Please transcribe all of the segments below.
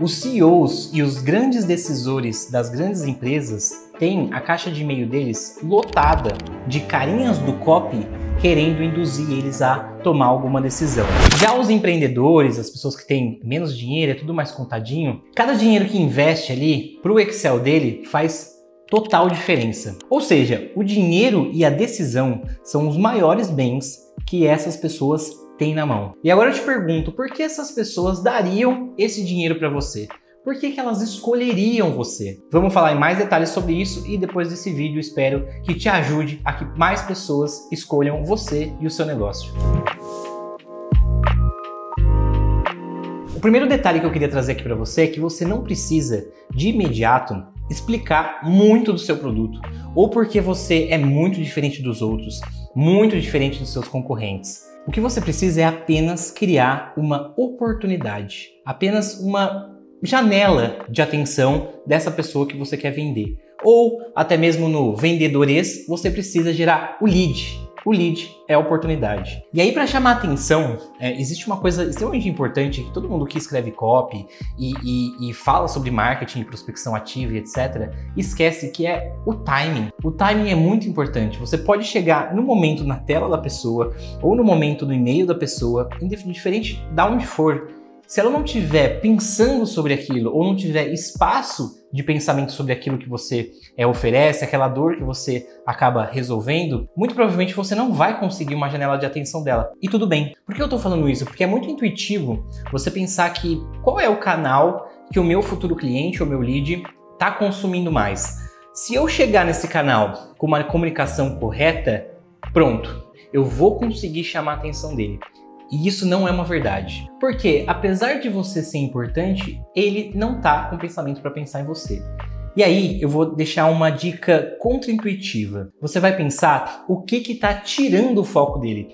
Os CEOs e os grandes decisores das grandes empresas têm a caixa de e-mail deles lotada de carinhas do copy querendo induzir eles a tomar alguma decisão. Já os empreendedores, as pessoas que têm menos dinheiro, é tudo mais contadinho, cada dinheiro que investe ali pro Excel dele faz total diferença. Ou seja, o dinheiro e a decisão são os maiores bens que essas pessoas têm na mão. E agora eu te pergunto, por que essas pessoas dariam esse dinheiro para você? Por que elas escolheriam você? Vamos falar em mais detalhes sobre isso e depois desse vídeo espero que te ajude a que mais pessoas escolham você e o seu negócio. O primeiro detalhe que eu queria trazer aqui para você é que você não precisa, de imediato, explicar muito do seu produto ou porque você é muito diferente dos outros, muito diferente dos seus concorrentes. O que você precisa é apenas criar uma oportunidade, apenas uma janela de atenção dessa pessoa que você quer vender. Ou até mesmo no vendedores, você precisa gerar o lead. O lead é a oportunidade. E aí, para chamar atenção, existe uma coisa extremamente importante que todo mundo que escreve copy e fala sobre marketing, prospecção ativa e etc., esquece, que é o timing. O timing é muito importante. Você pode chegar no momento na tela da pessoa ou no momento no e-mail da pessoa, indiferente de onde for. Se ela não estiver pensando sobre aquilo ou não tiver espaço de pensamento sobre aquilo que você oferece, aquela dor que você acaba resolvendo, muito provavelmente você não vai conseguir uma janela de atenção dela. E tudo bem. Por que eu estou falando isso? Porque é muito intuitivo você pensar que qual é o canal que o meu futuro cliente ou meu lead está consumindo mais. Se eu chegar nesse canal com uma comunicação correta, pronto, eu vou conseguir chamar a atenção dele. E isso não é uma verdade. Porque, apesar de você ser importante, ele não tá com pensamento para pensar em você. E aí, eu vou deixar uma dica contraintuitiva. Você vai pensar o que tá tirando o foco dele.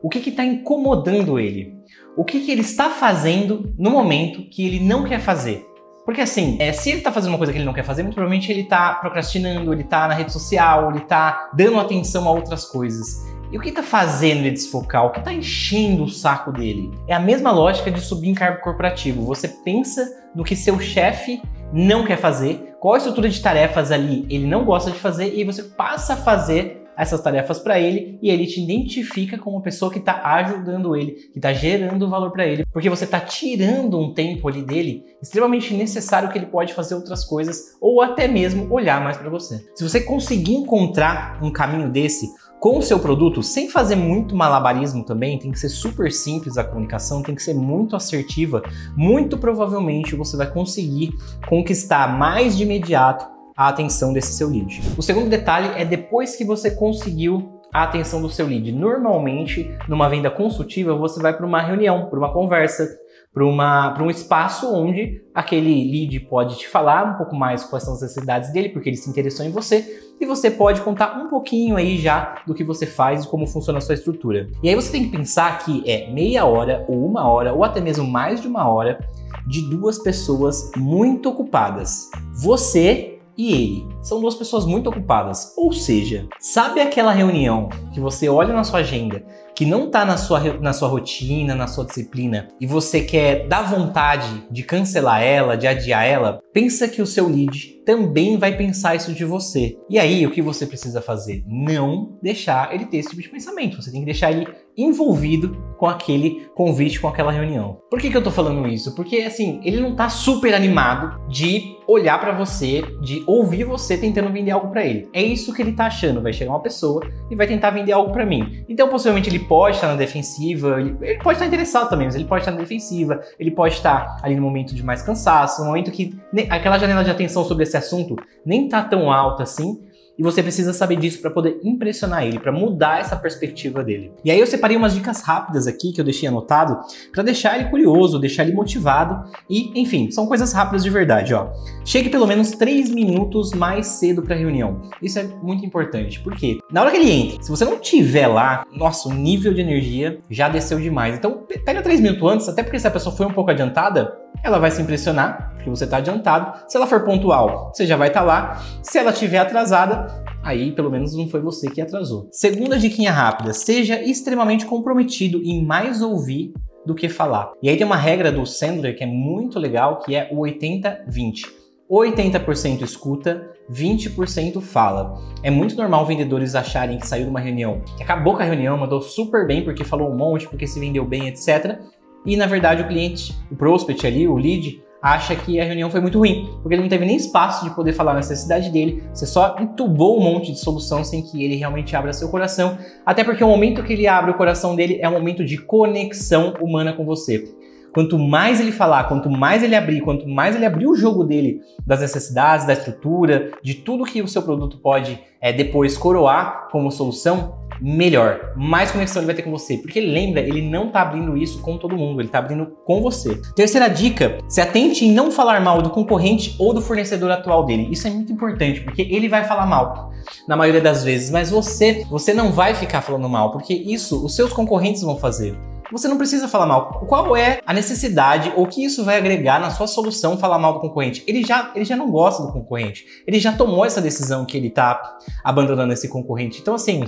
O que tá incomodando ele. O que ele está fazendo no momento que ele não quer fazer. Porque assim, se ele tá fazendo uma coisa que ele não quer fazer, muito provavelmente ele tá procrastinando, ele tá na rede social, ele tá dando atenção a outras coisas. E o que está fazendo ele desfocar? O que está enchendo o saco dele? É a mesma lógica de subir em cargo corporativo. Você pensa no que seu chefe não quer fazer, qual a estrutura de tarefas ali ele não gosta de fazer, e aí você passa a fazer essas tarefas para ele e ele te identifica como uma pessoa que está ajudando ele, que está gerando valor para ele, porque você está tirando um tempo ali dele extremamente necessário que ele pode fazer outras coisas ou até mesmo olhar mais para você. Se você conseguir encontrar um caminho desse com o seu produto, sem fazer muito malabarismo também, tem que ser super simples a comunicação, tem que ser muito assertiva, muito provavelmente você vai conseguir conquistar mais de imediato a atenção desse seu lead. O segundo detalhe é depois que você conseguiu a atenção do seu lead. Normalmente, numa venda consultiva, você vai para uma reunião, para uma conversa, para um espaço onde aquele lead pode te falar um pouco mais quais são as necessidades dele, porque ele se interessou em você, e você pode contar um pouquinho aí já do que você faz e como funciona a sua estrutura. E aí você tem que pensar que é meia hora ou uma hora ou até mesmo mais de uma hora de duas pessoas muito ocupadas. Você e ele. São duas pessoas muito ocupadas. Ou seja, sabe aquela reunião que você olha na sua agenda, que não está na sua rotina, na sua disciplina, e você quer dar vontade de cancelar ela, de adiar ela? Pensa que o seu lead também vai pensar isso de você. E aí, o que você precisa fazer? Não deixar ele ter esse tipo de pensamento. Você tem que deixar ele envolvido com aquele convite, com aquela reunião. Por que eu tô falando isso? Porque, assim, ele não tá super animado de olhar pra você, de ouvir você tentando vender algo pra ele. É isso que ele tá achando. Vai chegar uma pessoa e vai tentar vender algo pra mim. Então, possivelmente, ele pode estar na defensiva, ele pode estar interessado também, mas ele pode estar na defensiva, ele pode estar ali no momento de mais cansaço, no momento que aquela janela de atenção sobre esse assunto nem tá tão alta assim, e você precisa saber disso para poder impressionar ele, para mudar essa perspectiva dele. E aí eu separei umas dicas rápidas aqui que eu deixei anotado para deixar ele curioso, deixar ele motivado e, enfim, são coisas rápidas de verdade, ó. Chegue pelo menos 3 minutos mais cedo para a reunião. Isso é muito importante, porque na hora que ele entra, se você não tiver lá, nossa, o nível de energia já desceu demais. Então, pega 3 minutos antes, até porque se a pessoa foi um pouco adiantada, ela vai se impressionar, porque você está adiantado. Se ela for pontual, você já vai estar lá. Se ela estiver atrasada, aí pelo menos não foi você que atrasou. Segunda diquinha rápida, seja extremamente comprometido em mais ouvir do que falar. E aí tem uma regra do Sandler que é muito legal, que é o 80-20. 80% escuta, 20% fala. É muito normal vendedores acharem que saiu de uma reunião, que acabou com a reunião, mandou super bem porque falou um monte, porque se vendeu bem, etc. E na verdade o cliente, o prospect ali, o lead, acha que a reunião foi muito ruim, porque ele não teve nem espaço de poder falar a necessidade dele, você só entubou um monte de solução sem que ele realmente abra seu coração, até porque o momento que ele abre o coração dele é um momento de conexão humana com você. Quanto mais ele falar, quanto mais ele abrir o jogo dele das necessidades, da estrutura, de tudo que o seu produto pode depois coroar como solução, melhor. Mais conexão ele vai ter com você. Porque lembra, ele não tá abrindo isso com todo mundo, ele tá abrindo com você. Terceira dica, se atente em não falar mal do concorrente ou do fornecedor atual dele. Isso é muito importante, porque ele vai falar mal na maioria das vezes, mas você não vai ficar falando mal, porque isso os seus concorrentes vão fazer. Você não precisa falar mal. Qual é a necessidade ou o que isso vai agregar na sua solução falar mal do concorrente? Ele já não gosta do concorrente. Ele já tomou essa decisão que ele tá abandonando esse concorrente. Então, assim,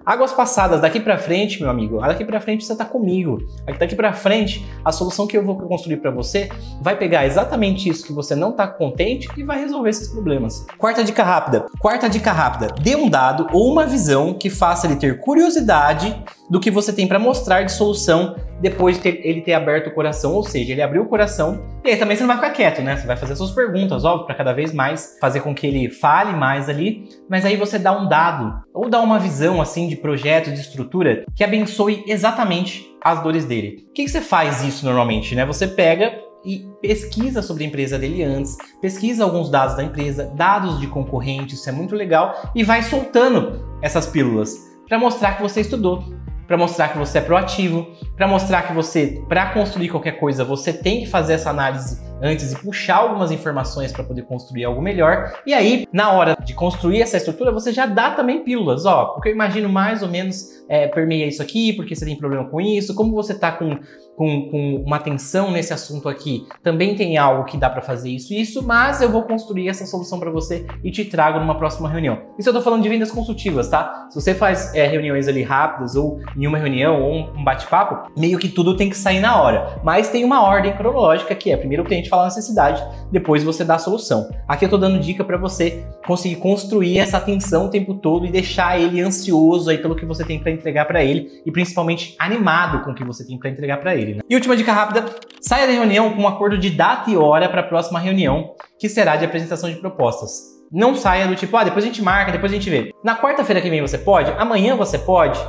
águas passadas, daqui pra frente, meu amigo, daqui pra frente você tá comigo. Daqui pra frente, a solução que eu vou construir pra você vai pegar exatamente isso que você não tá contente e vai resolver esses problemas. Quarta dica rápida. Dê um dado ou uma visão que faça ele ter curiosidade do que você tem pra mostrar de solução depois de ele ter aberto o coração, ou seja, ele abriu o coração e aí também você não vai ficar quieto, né? Você vai fazer suas perguntas, óbvio, para cada vez mais fazer com que ele fale mais ali, mas aí você dá um dado ou dá uma visão assim de projeto, de estrutura que abençoe exatamente as dores dele. O que você faz isso normalmente, né? Você pega e pesquisa sobre a empresa dele antes, pesquisa alguns dados da empresa, dados de concorrentes, isso é muito legal, e vai soltando essas pílulas para mostrar que você estudou, para mostrar que você é proativo, para mostrar que você, para construir qualquer coisa, você tem que fazer essa análise antes e puxar algumas informações para poder construir algo melhor. E aí, na hora de construir essa estrutura, você já dá também pílulas, ó, porque eu imagino mais ou menos permeia isso aqui, porque você tem problema com isso, como você tá com uma atenção nesse assunto aqui, também tem algo que dá para fazer isso, mas eu vou construir essa solução para você e te trago numa próxima reunião. Isso eu tô falando de vendas consultivas, tá? Se você faz reuniões ali rápidas ou em uma reunião ou um bate-papo, meio que tudo tem que sair na hora, mas tem uma ordem cronológica que é primeiro o cliente falar a necessidade, depois você dá a solução. Aqui eu tô dando dica para você conseguir construir essa atenção o tempo todo e deixar ele ansioso aí pelo que você tem para entregar para ele e principalmente animado com o que você tem para entregar para ele. E última dica rápida, saia da reunião com um acordo de data e hora para a próxima reunião, que será de apresentação de propostas. Não saia do tipo, depois a gente marca, depois a gente vê. Na quarta-feira que vem você pode? Amanhã você pode?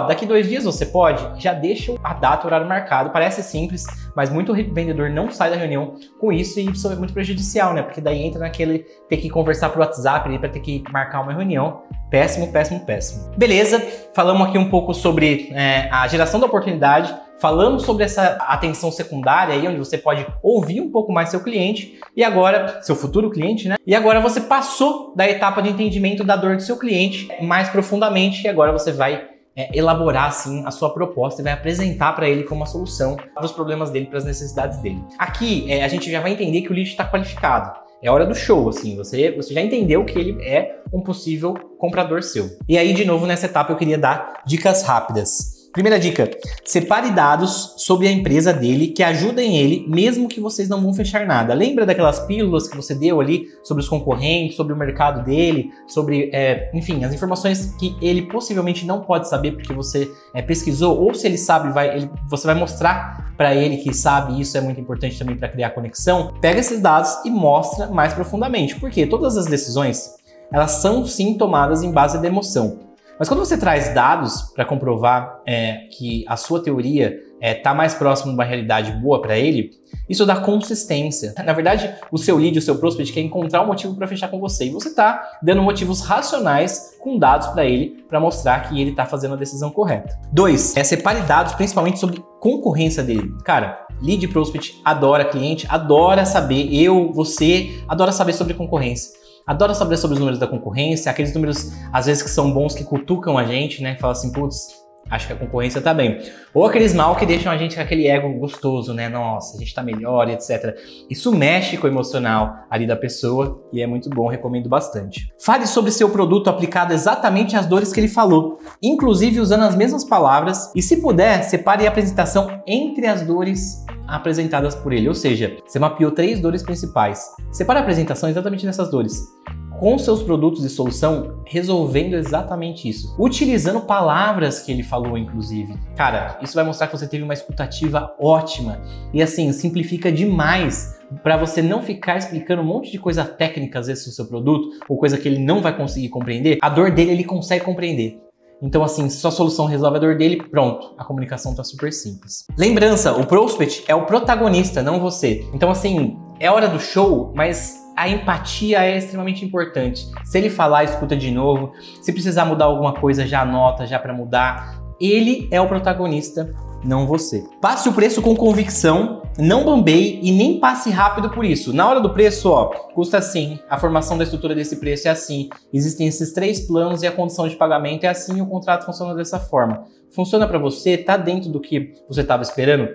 Daqui 2 dias você pode? Já deixa a data, o horário marcado. Parece simples, mas muito vendedor não sai da reunião com isso e isso é muito prejudicial, né? Porque daí entra naquele ter que conversar por WhatsApp para ter que marcar uma reunião. Péssimo, péssimo, péssimo. Beleza, falamos aqui um pouco sobre a geração da oportunidade. Falamos sobre essa atenção secundária aí, onde você pode ouvir um pouco mais seu cliente e agora, seu futuro cliente, né? E agora você passou da etapa de entendimento da dor do seu cliente mais profundamente e agora você vai elaborar assim a sua proposta e vai apresentar para ele como uma solução para os problemas dele, para as necessidades dele. Aqui a gente já vai entender que o lead está qualificado. É hora do show, assim, você já entendeu que ele é um possível comprador seu. E aí, de novo, nessa etapa eu queria dar dicas rápidas. Primeira dica, separe dados sobre a empresa dele que ajudem ele, mesmo que vocês não vão fechar nada. Lembra daquelas pílulas que você deu ali sobre os concorrentes, sobre o mercado dele, sobre, enfim, as informações que ele possivelmente não pode saber porque você pesquisou, ou se ele sabe, você vai mostrar para ele que sabe, isso é muito importante também para criar conexão. Pega esses dados e mostra mais profundamente, porque todas as decisões, elas são sim tomadas em base de emoção. Mas quando você traz dados para comprovar que a sua teoria está mais próximo de uma realidade boa para ele, isso dá consistência. Na verdade, o seu lead, o seu prospect quer encontrar um motivo para fechar com você. E você está dando motivos racionais com dados para ele, para mostrar que ele está fazendo a decisão correta. 2, separe dados principalmente sobre concorrência dele. Cara, lead prospect adora cliente, adora saber, você adora saber sobre concorrência. Adoro saber sobre os números da concorrência, aqueles números, às vezes, que são bons, que cutucam a gente, né? Que fala assim, putz, acho que a concorrência tá bem. Ou aqueles mal que deixam a gente com aquele ego gostoso, né? Nossa, a gente tá melhor, etc. Isso mexe com o emocional ali da pessoa e é muito bom, recomendo bastante. Fale sobre seu produto aplicado exatamente às dores que ele falou, inclusive usando as mesmas palavras, e se puder, separe a apresentação entre as dores apresentadas por ele, ou seja, você mapeou 3 dores principais. Separe a apresentação exatamente nessas dores, com seus produtos de solução, resolvendo exatamente isso. Utilizando palavras que ele falou, inclusive. Cara, isso vai mostrar que você teve uma escutativa ótima. E assim, simplifica demais para você não ficar explicando um monte de coisa técnica, às vezes, do seu produto, ou coisa que ele não vai conseguir compreender. A dor dele, ele consegue compreender. Então, assim, sua solução resolve a dor dele, pronto. A comunicação tá super simples. Lembrança, o prospect é o protagonista, não você. Então, assim, é hora do show, mas a empatia é extremamente importante. Se ele falar, escuta de novo. Se precisar mudar alguma coisa, já anota, já para mudar. Ele é o protagonista, não você. Passe o preço com convicção, não bambeie e nem passe rápido por isso. Na hora do preço, ó, custa assim, a formação da estrutura desse preço é assim, existem esses 3 planos e a condição de pagamento é assim e o contrato funciona dessa forma. Funciona para você? Tá dentro do que você estava esperando?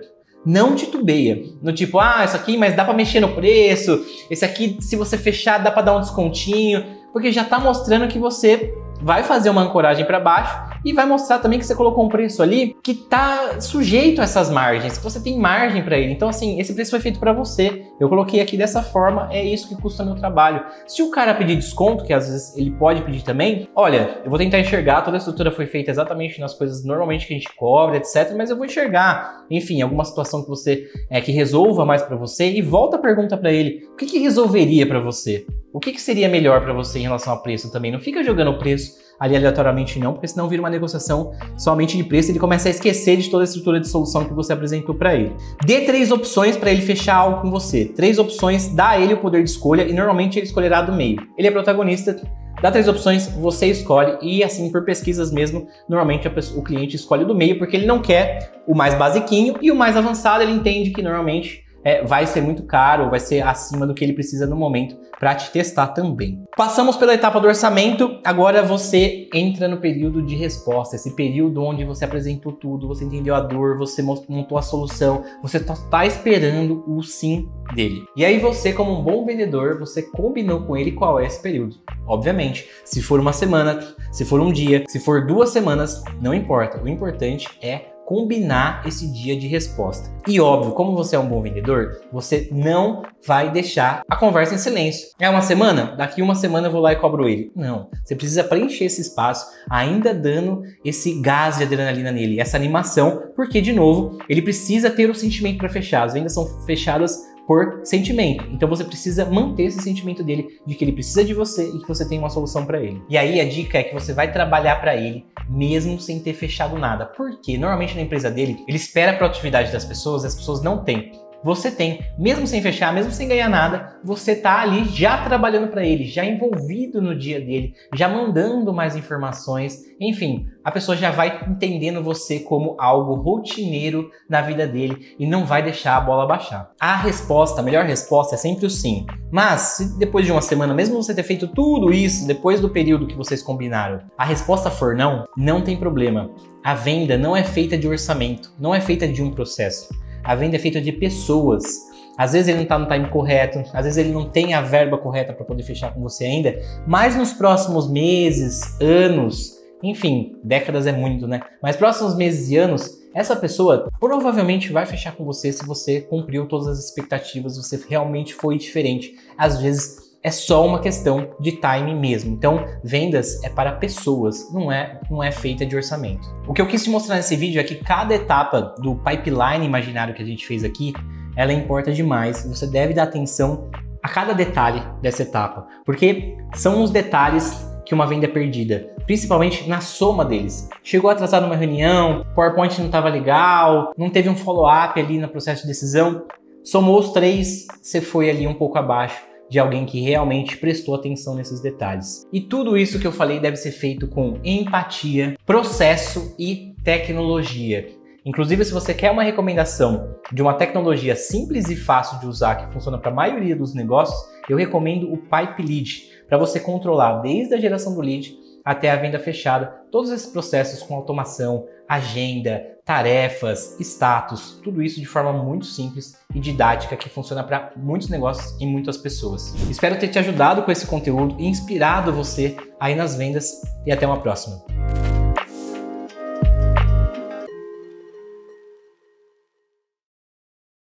Não titubeia, no tipo, isso aqui, mas dá para mexer no preço, esse aqui, se você fechar, dá para dar um descontinho, porque já tá mostrando que você vai fazer uma ancoragem para baixo e vai mostrar também que você colocou um preço ali que tá sujeito a essas margens, que você tem margem para ele. Então, assim, esse preço foi feito para você. Eu coloquei aqui dessa forma, é isso que custa meu trabalho. Se o cara pedir desconto, que às vezes ele pode pedir também, olha, eu vou tentar enxergar, toda a estrutura foi feita exatamente nas coisas normalmente que a gente cobra, etc, mas eu vou enxergar, enfim, alguma situação que você que resolva mais para você e volta a pergunta para ele, o que resolveria para você? O que seria melhor para você em relação ao preço também? Não fica jogando o preço ali aleatoriamente não, porque senão vira uma negociação somente de preço e ele começa a esquecer de toda a estrutura de solução que você apresentou para ele. Dê 3 opções para ele fechar algo com você. 3 opções, dá a ele o poder de escolha e normalmente ele escolherá do meio. Ele é protagonista, dá 3 opções, você escolhe e assim, por pesquisas mesmo, normalmente o cliente escolhe do meio porque ele não quer o mais basiquinho e o mais avançado ele entende que normalmente vai ser muito caro, vai ser acima do que ele precisa no momento para te testar também. Passamos pela etapa do orçamento, agora você entra no período de resposta, esse período onde você apresentou tudo, você entendeu a dor, você montou a solução, você está esperando o sim dele. E aí você, como um bom vendedor, você combinou com ele qual é esse período. Obviamente, se for uma semana, se for um dia, se for 2 semanas, não importa. O importante é combinar esse dia de resposta. E óbvio, como você é um bom vendedor, você não vai deixar a conversa em silêncio. É uma semana? Daqui uma semana eu vou lá e cobro ele. Não, você precisa preencher esse espaço, ainda dando esse gás de adrenalina nele, essa animação, porque, de novo, ele precisa ter o sentimento para fechar. As vendas são fechadas por sentimento. Então você precisa manter esse sentimento dele de que ele precisa de você e que você tem uma solução para ele. E aí a dica é que você vai trabalhar para ele mesmo sem ter fechado nada. Porque normalmente na empresa dele, ele espera a proatividade das pessoas e as pessoas não têm. Você tem, mesmo sem fechar, mesmo sem ganhar nada, você tá ali já trabalhando para ele, já envolvido no dia dele, já mandando mais informações, enfim, a pessoa já vai entendendo você como algo rotineiro na vida dele e não vai deixar a bola baixar. A resposta, a melhor resposta é sempre o sim. Mas, se depois de uma semana, mesmo você ter feito tudo isso, depois do período que vocês combinaram, a resposta for não, não tem problema. A venda não é feita de orçamento, não é feita de um processo. A venda é feita de pessoas. Às vezes ele não está no time correto, às vezes ele não tem a verba correta para poder fechar com você ainda, mas nos próximos meses, anos, enfim, décadas é muito, né? Mas próximos meses e anos, essa pessoa provavelmente vai fechar com você se você cumpriu todas as expectativas, você realmente foi diferente. Às vezes é só uma questão de time mesmo. Então, vendas é para pessoas, não é feita de orçamento. O que eu quis te mostrar nesse vídeo é que cada etapa do pipeline imaginário que a gente fez aqui, ela importa demais. Você deve dar atenção a cada detalhe dessa etapa, porque são os detalhes que uma venda é perdida, principalmente na soma deles. Chegou atrasado numa reunião, o PowerPoint não estava legal, não teve um follow-up ali no processo de decisão, somou os 3, você foi ali um pouco abaixo de alguém que realmente prestou atenção nesses detalhes. E tudo isso que eu falei deve ser feito com empatia, processo e tecnologia. Inclusive, se você quer uma recomendação de uma tecnologia simples e fácil de usar, que funciona para a maioria dos negócios, eu recomendo o Pipe Lead, para você controlar desde a geração do lead até a venda fechada. Todos esses processos com automação, agenda, tarefas, status, tudo isso de forma muito simples e didática que funciona para muitos negócios e muitas pessoas. Espero ter te ajudado com esse conteúdo e inspirado você aí nas vendas e até uma próxima.